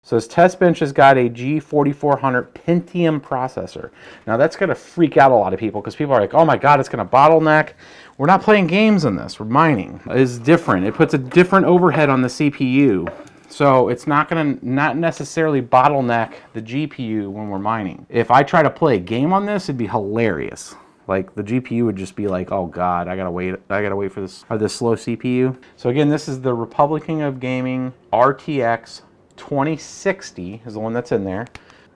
So this test bench has got a G4400 Pentium processor. Now that's going to freak out a lot of people because people are like, oh my God, it's going to bottleneck. We're not playing games in this, we're mining. It's different. It puts a different overhead on the CPU. So it's not going to not necessarily bottleneck the GPU when we're mining. If I try to play a game on this, it'd be hilarious. Like the GPU would just be like, oh God, I gotta wait for this, or this slow CPU. So again, this is the Republican of Gaming RTX 2060 is the one that's in there.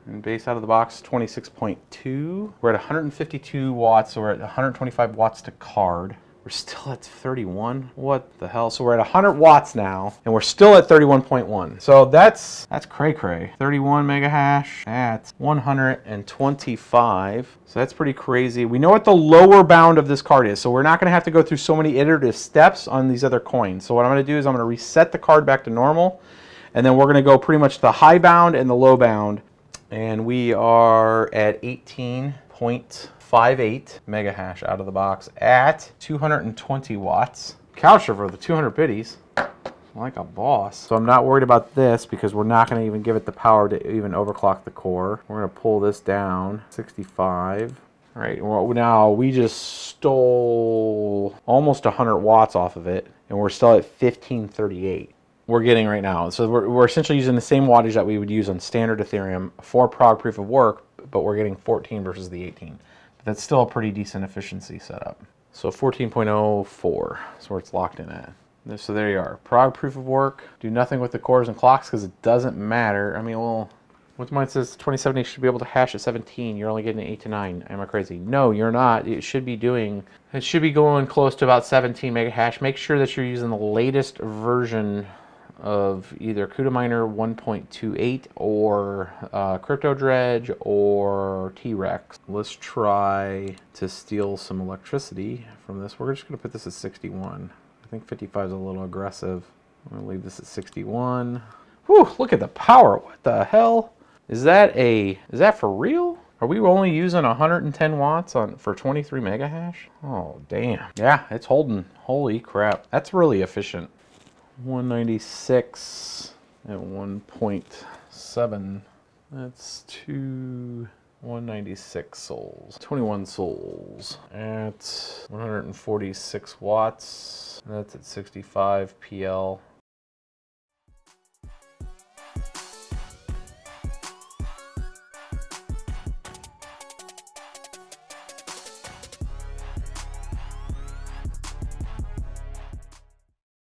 And base out of the box, 26.2. We're at 152 watts, so we're at 125 watts to card. We're still at 31. What the hell? So we're at 100 watts now, and we're still at 31.1. So that's cray cray. 31 mega hash at 125. So that's pretty crazy. We know what the lower bound of this card is, so we're not going to have to go through so many iterative steps on these other coins. So what I'm going to do is I'm going to reset the card back to normal, and then we're going to go pretty much the high bound and the low bound, and we are at 18.58 mega hash out of the box at 220 watts. Couch over the 200 biddies, like a boss. So I'm not worried about this because we're not going to even give it the power to even overclock the core. We're going to pull this down, 65. All right, well, now we just stole almost 100 watts off of it, and we're still at 1538. We're getting right now. So we're essentially using the same wattage that we would use on standard Ethereum for Prog Proof of Work, but we're getting 14 versus the 18. But that's still a pretty decent efficiency setup. So 14.04 is where it's locked in at. So there you are. Prog Proof of Work. Do nothing with the cores and clocks because it doesn't matter. I mean, well, what's mine says 2070 should be able to hash at 17. You're only getting 8 to 9. Am I crazy? No, you're not. It should be going close to about 17 mega hash. Make sure that you're using the latest version of either CUDA Miner 1.28 or Crypto Dredge or T-Rex. Let's try to steal some electricity from this. We're just going to put this at 61. I think 55 is a little aggressive. I'm going to leave this at 61. Whew, look at the power. What the hell? Is that for real? Are we only using 110 watts for 23 mega hash? Oh, damn. Yeah, it's holding. Holy crap. That's really efficient. 196 at 1.7. That's 196 souls. 21 souls at 146 watts. That's at 65 PL.